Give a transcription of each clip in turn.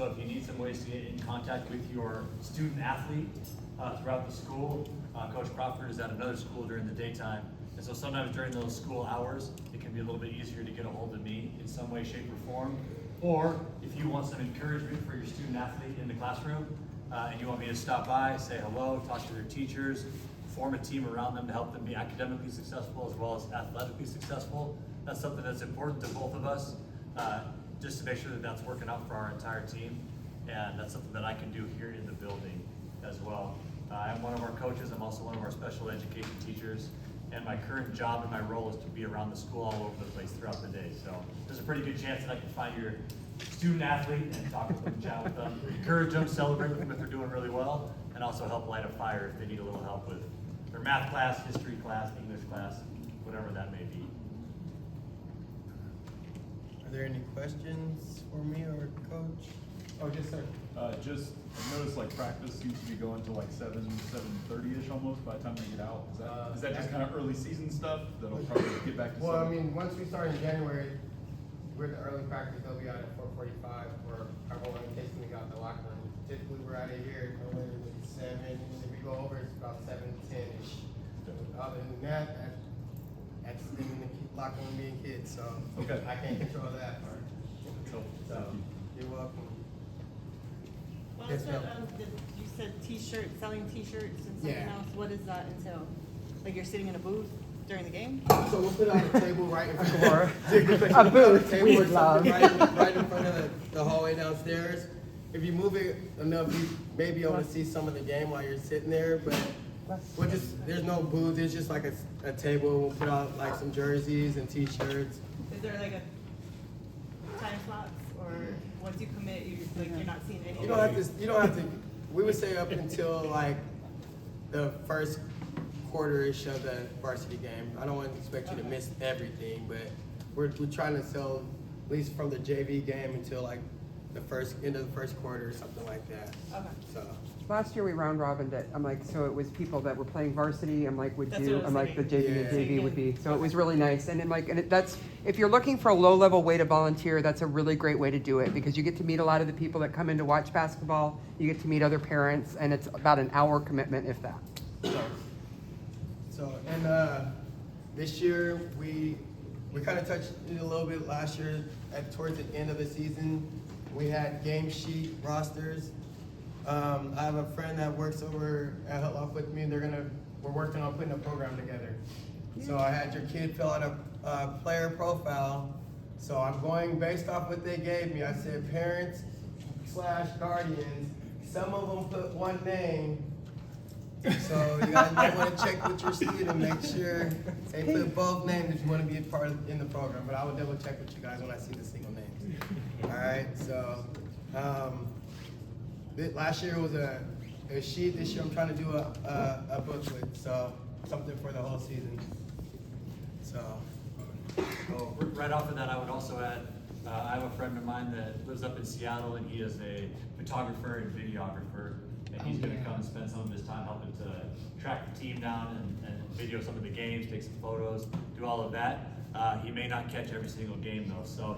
so if you need some ways to get in contact with your student athlete throughout the school, Coach Crawford is at another school during the daytime. And so sometimes during those school hours, it can be a little bit easier to get a hold of me in some way, shape, or form. Or if you want some encouragement for your student athlete in the classroom, and you want me to stop by, say hello, talk to their teachers, form a team around them to help them be academically successful as well as athletically successful, that's something that's important to both of us, just to make sure that that's working out for our entire team. And that's something that I can do here in the building as well. I'm one of our coaches. I'm also one of our special education teachers. And my current job and my role is to be around the school all over the place throughout the day. So there's a pretty good chance that I can find your student athlete and talk with them, chat with them, encourage them, celebrate with them if they're doing really well, and also help light a fire if they need a little help with their math class, history class, English class, whatever that may be. Are there any questions for me or Coach? Oh, yes, sir. Just I noticed like practice seems to be going to like 7:30ish almost by the time they get out. Is that just kind of early season stuff that'll probably get back to? Well, I mean, once we start in January, we're the early practice. They'll be out at 4:45 for however long it takes them to get out the locker room. Typically, we're out of here no later than 7. If we go over, it's about 7:10ish. Other than that, that's them in the locker room being kids. So Okay. I can't control that part. So, So you're welcome. Well, Yes, that's ma'am. what, you said t-shirts, selling t-shirts and something Yeah. else. What does that entail? Like you're sitting in a booth during the game? So we'll put out a table right in front Or a booth, table we or love. something right in front of the hallway downstairs. If you move it enough, you may be able to see some of the game while you're sitting there, but we'll just, there's no booth, it's just like a table. We'll put out like some jerseys and t-shirts. Is there like a time slots or once you commit, you're not seeing any? You don't have to, we would say up until like the first quarter-ish of the varsity game. I don't want to expect you to miss everything, but we're trying to sell at least from the JV game until like the end of the first quarter or something like that. Okay. So, last year we round robined it. I'm like, so it was people that were playing varsity. I'm like, would That's you? what I was I'm like, the thinking. JV and Yeah. JV would be. So it was really nice. And then like, that's, if you're looking for a low level way to volunteer, that's a really great way to do it because you get to meet a lot of the people that come in to watch basketball. You get to meet other parents and it's about an hour commitment, if that. so and this year we kind of touched it a little bit last year towards the end of the season. We had game sheet rosters. I have a friend that works over at Hutloff with me, and we're working on putting a program together. So I had your kid fill out a player profile. So I'm going based off what they gave me. I said parents/guardians. Some of them put one name. So you guys might want to check with your student and make sure they put both names if you want to be a part in the program. But I will double check with you guys when I see the single names. All right. So last year was a sheet. This year I'm trying to do a booklet. So something for the whole season. So. Oh, right off of that, I would also add, I have a friend of mine that lives up in Seattle and he is a photographer and videographer. And he's gonna come and spend some of his time helping to track the team down and video some of the games, take some photos, do all of that. He may not catch every single game though, so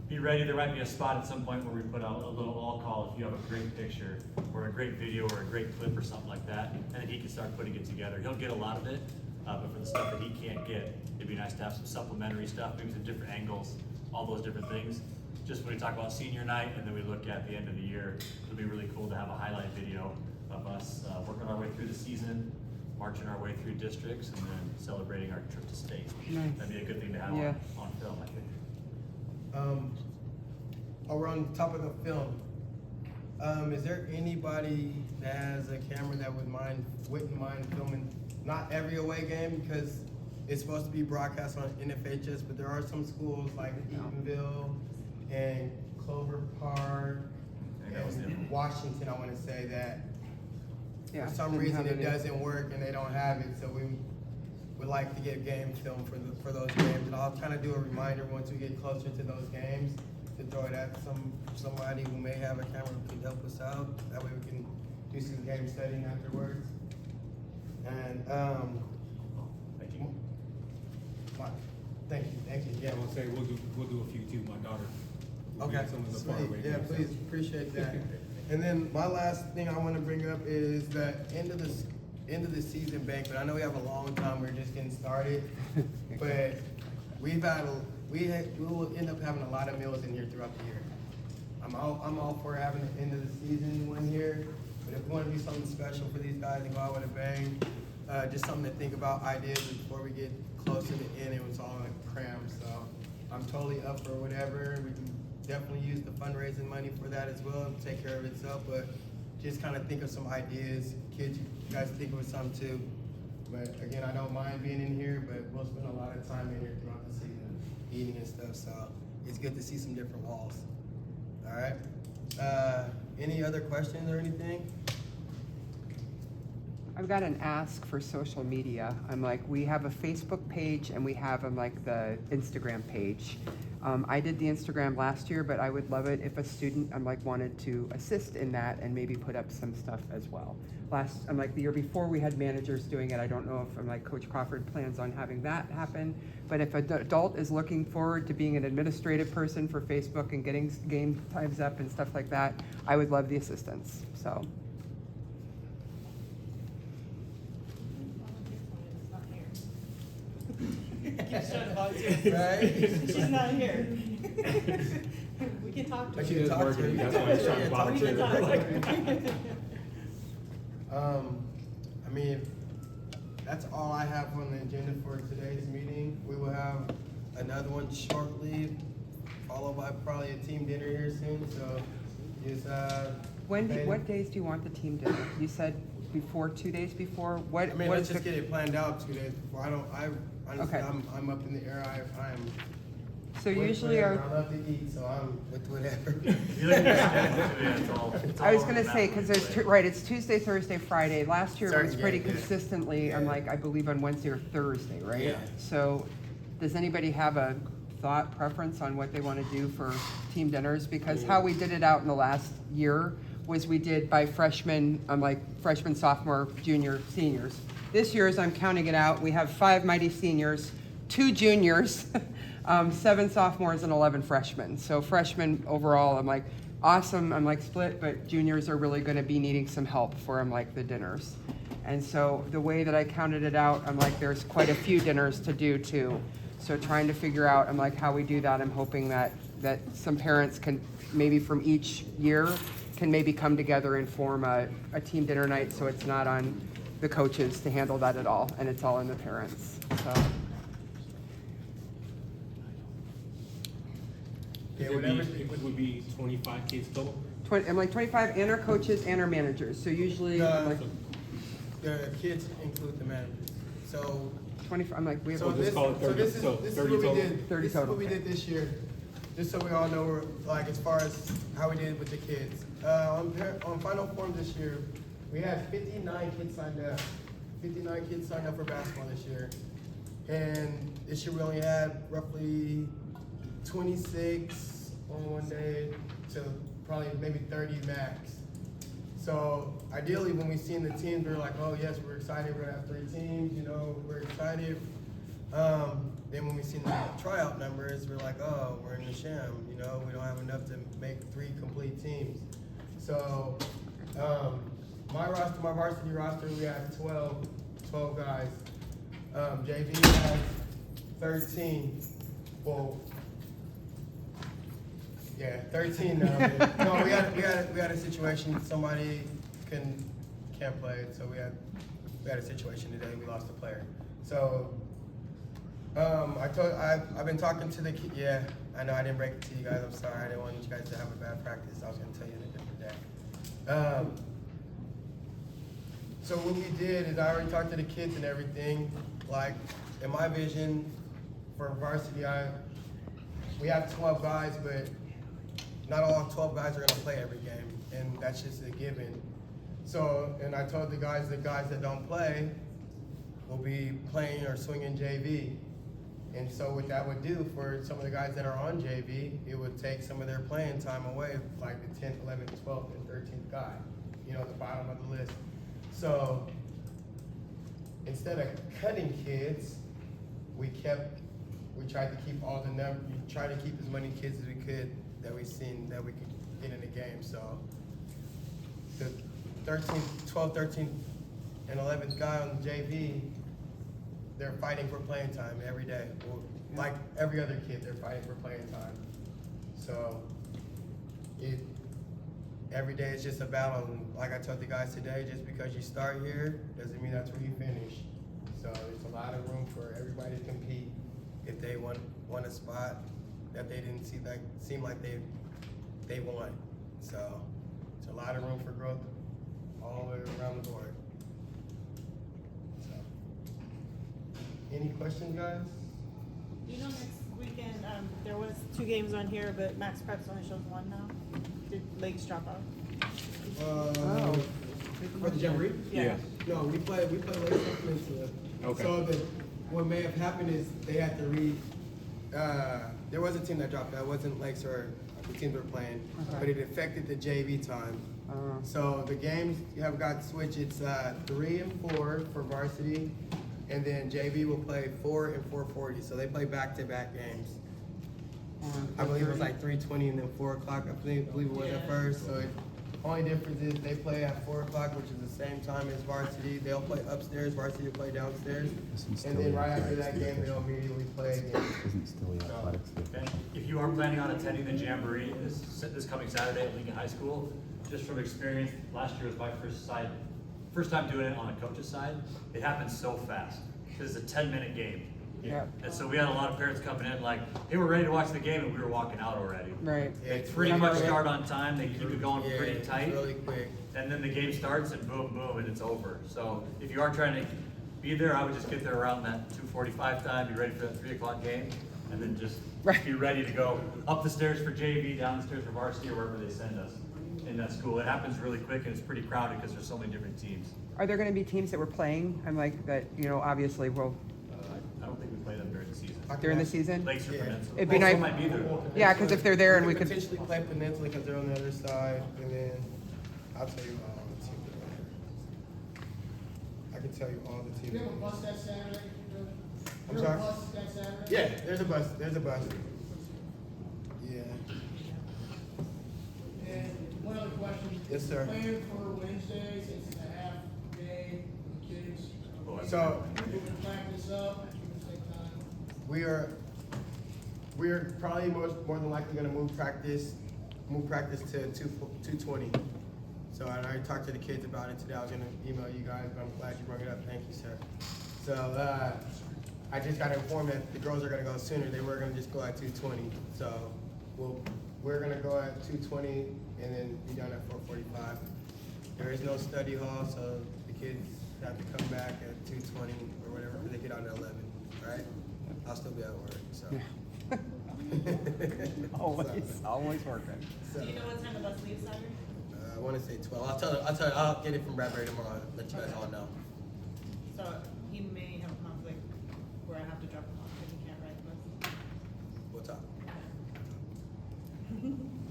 be ready. There might be a spot at some point where we put out a little all call if you have a great picture or a great video or a great clip or something like that, and then he can start putting it together. He'll get a lot of it, but for the stuff that he can't get, it'd be nice to have some supplementary stuff, maybe some different angles, all those different things. Just when we talk about senior night and then we look at the end of the year, it'll be really cool to have a highlight video of us working our way through the season, marching our way through districts, and then celebrating our trip to state. Nice. That'd be a good thing to have Yeah. on film, I think. Over on top of the film, is there anybody that has a camera that wouldn't mind filming, not every away game because it's supposed to be broadcast on NFHS, but there are some schools like Eatonville and Clover Park and Washington, I want to say that Yeah. for some didn't reason have it any. doesn't work and they don't have it, so we would like to get game film for those games. And I'll kind of do a reminder once we get closer to those games to throw it at somebody who may have a camera who can help us out. That way we can do some game studying afterwards. And Thank you. thank you. Yeah, I will say we'll do a few too. My daughter We'll Okay, get some of the far sweet. away Yeah, games. please, appreciate that. And then my last thing I wanna bring up is the end of the season banquet. I know we have a long time, we're just getting started, but we will end up having a lot of meals in here throughout the year. I'm all for having the end of the season one here, but if we wanna do something special for these guys and go out with a bang, just something to think about, ideas before we get close to the end, it was all like crammed, so I'm totally up for whatever. We can definitely use the fundraising money for that as well and take care of itself, but just kind of think of some ideas. Kids, you guys think of something too. But again, I don't mind being in here, but we'll spend a lot of time in here throughout the season, eating and stuff, so it's good to see some different walls. All right. Any other questions or anything? I've got an ask for social media. I'm like, we have a Facebook page and we have like the Instagram page. I did the Instagram last year, but I would love it if a student, wanted to assist in that and maybe put up some stuff as well. The year before we had managers doing it. I don't know if Coach Crawford plans on having that happen. But if an adult is looking forward to being an administrative person for Facebook and getting game times up and stuff like that, I would love the assistance, so. Keep showing the volunteers. Right? She's not here. We can talk to But her. you She can is talk to working, her. that's why she's trying to Yeah, talk We can talk to her. I mean, that's all I have on the agenda for today's meeting. We will have another one shortly, followed by probably a team dinner here soon, so just, What days do you want the team dinner? You said before, 2 days before? What? I mean, what let's is just the- get it planned out 2 days before. Honestly, Okay. I'm up in the air. I'm. So with usually whatever. I our, love to eat, so I'm with whatever. If you look at your schedule too, yeah, it's all I was on gonna the say, map. cause it's Tuesday, Thursday, Friday. Last year it was Certain pretty games, yeah. consistently, Yeah. I believe on Wednesday or Thursday, right? Yeah. So, does anybody have a thought, preference on what they wanna do for team dinners? Because how we did it out in the last year was we did by freshman, freshman, sophomore, junior, seniors. This year's, I'm counting it out, we have 5 mighty seniors, 2 juniors, 7 sophomores and 11 freshmen. So freshmen overall, awesome, split, but juniors are really gonna be needing some help for, the dinners. And so the way that I counted it out, there's quite a few dinners to do too. So trying to figure out, how we do that, I'm hoping that some parents can, maybe from each year, can maybe come together and form a team dinner night, so it's not on the coaches to handle that at all, and it's all on the parents, so. Yeah, It whatever. would be 25 kids total? 25 and our coaches and our managers, so usually, The kids include the managers. So 25, we have. So just this, call it 30, so this is, so this is 30 what we total. did, 30 this is total, what we okay. did this year, just so we all know, as far as how we did with the kids. On Final Form this year, we had 59 kids signed up. 59 kids signed up for basketball this year. And this year we only had roughly 26 on one day to probably maybe 30 max. So ideally, when we seen the teams, we were like, oh yes, we're excited, we're gonna have 3 teams, we're excited. Then when we seen the tryout numbers, we're like, oh, we're in the sham, we don't have enough to make 3 complete teams. So, my varsity roster, we have 12 guys. JV has 13. Well, yeah, 13 now. No, we had a situation. Somebody can't play, so we had a situation today. We lost a player. So I've been talking to the kid. Yeah, I know I didn't break it to you guys. I'm sorry. I didn't want you guys to have a bad practice. I was gonna tell you in a different day. So what we did is I already talked to the kids and everything. Like in my vision for varsity, we have 12 guys, but not all 12 guys are gonna play every game, and that's just a given. So, and I told the guys that don't play will be playing or swinging JV. And so what that would do for some of the guys that are on JV, it would take some of their playing time away, like the 10th, 11th, 12th, and 13th guy, at the bottom of the list. So instead of cutting kids, we tried to keep all the numbers, we tried to keep as many kids as we could that we seen that we could get in the game. So the 12, 13, and 11th guy on the JV, they're fighting for playing time every day. Well, like every other kid, they're fighting for playing time. So every day is just a battle. And like I told the guys today, just because you start here doesn't mean that's where you finish. So there's a lot of room for everybody to compete if they want a spot that they didn't seem like they want. So it's a lot of room for growth all the way around the board. So, any questions, guys? You know, next weekend, there was 2 games on here, but Max Preps only shows 1 now. Did Lakes drop out? For the Jamboree? Yeah. No, we play Lake Peninsula. Okay. So what may have happened is they had to there was a team that dropped out. It wasn't Lakes or the teams were playing, but it affected the JV time. So the games have got switched. It's 3 and 4 for varsity, and then JV will play 4 and 4:40. So they play back-to-back games. I believe it was like 3:20 and then 4 o'clock. I believe it was at first. So only difference is they play at 4 o'clock, which is the same time as varsity. They'll play upstairs, varsity will play downstairs. And then right after that game, they'll immediately play again. Isn't still the athletics. And if you are planning on attending the Jamboree this coming Saturday at Lincoln High School, just from experience, last year was my first time doing it on a coach's side. It happens so fast because it's a 10-minute game. Yeah. And so we had a lot of parents coming in like, hey, we're ready to watch the game, and we were walking out already. Right. Yeah, They it's pretty really much quick. start on time, they keep it going Yeah, pretty it's tight. really quick. And then the game starts and boom, boom, and it's over. So if you are trying to be there, I would just get there around that 2:45 time, be ready for that 3 o'clock game, and then just Right. be ready to go up the stairs for JV, down the stairs for varsity, or wherever they send us in that school. It happens really quick and it's pretty crowded because there's so many different teams. Are there gonna be teams that we're playing? I'm like, that, obviously will, I don't think we play them during the season. during the season? Lakes or Yeah. Peninsula. It'd be Also nice- might be there. Yeah, 'cause if they're there and we could could- potentially play Peninsula because they're on the other side, and then I'll tell you all the teams. I can tell you all the teams. You have a bus that Saturday? I'm Is there sorry? a bus that Saturday? Yeah, there's a bus. There's a bus. Yeah. And one other question. Yes, sir. Plan for Wednesdays, it's a half day for the kids. So Moving practice up, take time. we're probably more than likely gonna move practice to 2:20. So I already talked to the kids about it today. I was gonna email you guys, but I'm glad you brought it up. Thank you, sir. So I just got informed that the girls are gonna go sooner. They were gonna just go at 2:20. So we're gonna go at 2:20 and then be done at 4:45. There is no study hall, so the kids have to come back at 2:20 or whatever, because they get out at 11, right? I'll still be at work, so. Always working. So, Do you know what time the bus leaves Saturday? I wanna say 12. I'll get it from Bradbury tomorrow, let you guys all know. So he may have a conflict where I have to drop him off because he can't ride the bus. We'll talk.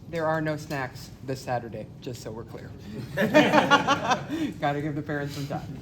There are no snacks this Saturday, just so we're clear. Gotta give the parents some time.